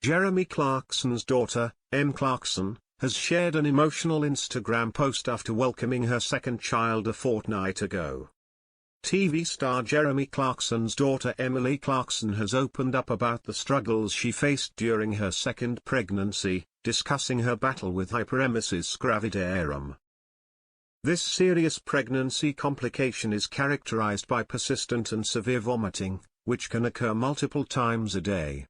Jeremy Clarkson's daughter, M. Clarkson, has shared an emotional Instagram post after welcoming her second child a fortnight ago. TV star Jeremy Clarkson's daughter Emily Clarkson has opened up about the struggles she faced during her second pregnancy, discussing her battle with hyperemesis gravidarum. This serious pregnancy complication is characterized by persistent and severe vomiting, which can occur multiple times a day.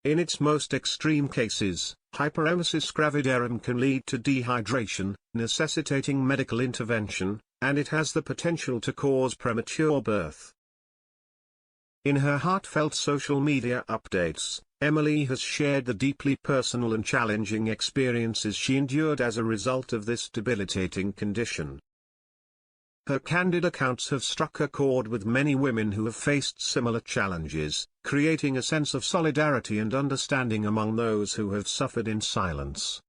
In its most extreme cases, hyperemesis gravidarum can lead to dehydration, necessitating medical intervention, and it has the potential to cause premature birth. In her heartfelt social media updates, Emily has shared the deeply personal and challenging experiences she endured as a result of this debilitating condition. Her candid accounts have struck a chord with many women who have faced similar challenges, creating a sense of solidarity and understanding among those who have suffered in silence.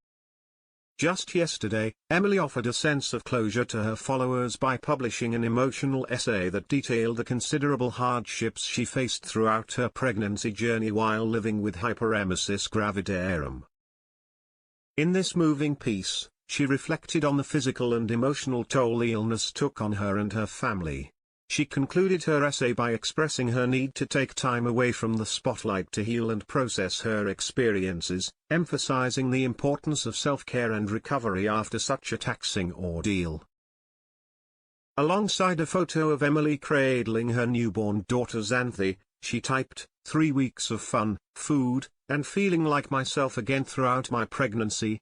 Just yesterday, Emily offered a sense of closure to her followers by publishing an emotional essay that detailed the considerable hardships she faced throughout her pregnancy journey while living with hyperemesis gravidarum. In this moving piece, she reflected on the physical and emotional toll the illness took on her and her family. She concluded her essay by expressing her need to take time away from the spotlight to heal and process her experiences, emphasizing the importance of self-care and recovery after such a taxing ordeal. Alongside a photo of Emily cradling her newborn daughter Xanthi, she typed, "3 weeks of fun, food, and feeling like myself again throughout my pregnancy,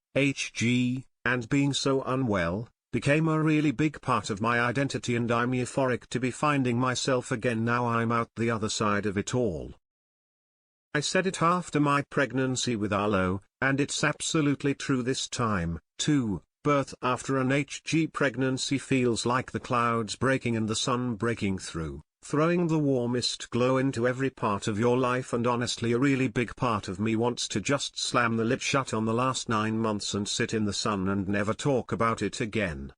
and being so unwell, became a really big part of my identity, and I'm euphoric to be finding myself again now I'm out the other side of it all. I said it after my pregnancy with Arlo, and it's absolutely true this time, too. Birth after an HG pregnancy feels like the clouds breaking and the sun breaking through, throwing the warmest glow into every part of your life, and honestly a really big part of me wants to just slam the lid shut on the last 9 months and sit in the sun and never talk about it again.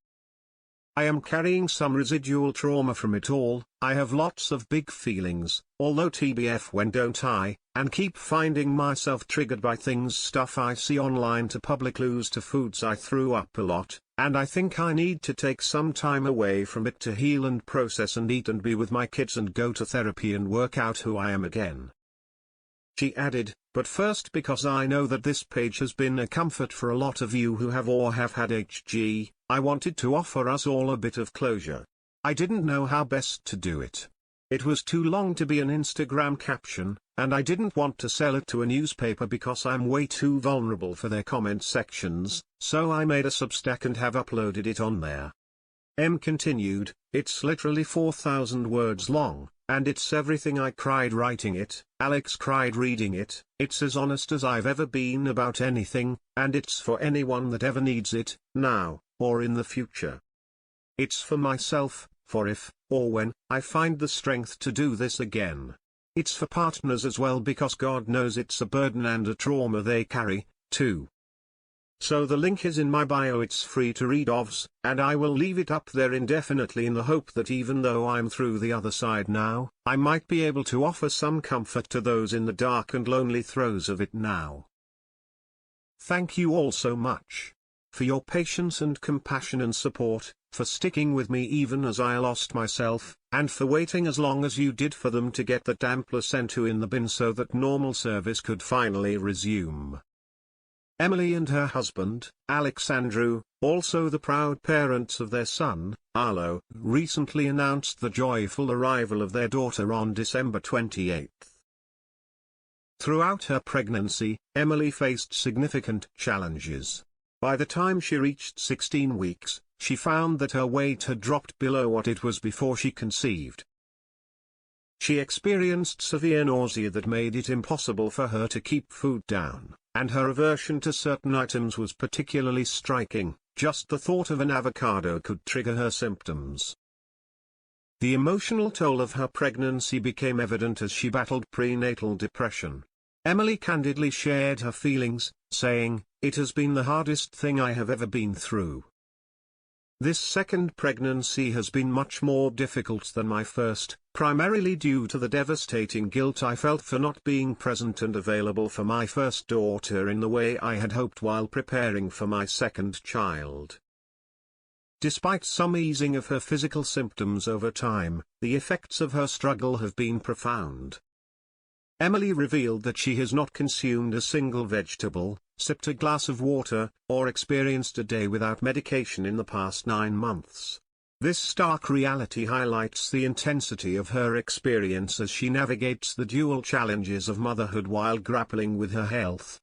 I am carrying some residual trauma from it all. I have lots of big feelings, although TBF when don't I, and keep finding myself triggered by stuff I see online, to public clues to foods I threw up a lot, and I think I need to take some time away from it to heal and process and eat and be with my kids and go to therapy and work out who I am again." She added, "But first, because I know that this page has been a comfort for a lot of you who have or have had HG, I wanted to offer us all a bit of closure. I didn't know how best to do it. It was too long to be an Instagram caption, and I didn't want to sell it to a newspaper because I'm way too vulnerable for their comment sections, so I made a Substack and have uploaded it on there." M continued, "It's literally 4,000 words long, and it's everything I cried writing it, Alex cried reading it. It's as honest as I've ever been about anything, and it's for anyone that ever needs it, now, or in the future. It's for myself, for if, or when, I find the strength to do this again. It's for partners as well, because God knows it's a burden and a trauma they carry, too. So the link is in my bio. It's free to read OVs, and I will leave it up there indefinitely in the hope that even though I'm through the other side now, I might be able to offer some comfort to those in the dark and lonely throes of it now. Thank you all so much for your patience and compassion and support, for sticking with me even as I lost myself, and for waiting as long as you did for them to get that damn placenta in the bin so that normal service could finally resume." Emily and her husband, Alex Andrew, also the proud parents of their son, Arlo, recently announced the joyful arrival of their daughter on December 28. Throughout her pregnancy, Emily faced significant challenges. By the time she reached 16 weeks, she found that her weight had dropped below what it was before she conceived. She experienced severe nausea that made it impossible for her to keep food down, and her aversion to certain items was particularly striking. Just the thought of an avocado could trigger her symptoms. The emotional toll of her pregnancy became evident as she battled prenatal depression. Emily candidly shared her feelings, saying, "It has been the hardest thing I have ever been through. This second pregnancy has been much more difficult than my first, primarily due to the devastating guilt I felt for not being present and available for my first daughter in the way I had hoped while preparing for my second child. Despite some easing of her physical symptoms over time, the effects of her struggle have been profound. Emily revealed that she has not consumed a single vegetable, sipped a glass of water, or experienced a day without medication in the past 9 months. This stark reality highlights the intensity of her experience as she navigates the dual challenges of motherhood while grappling with her health,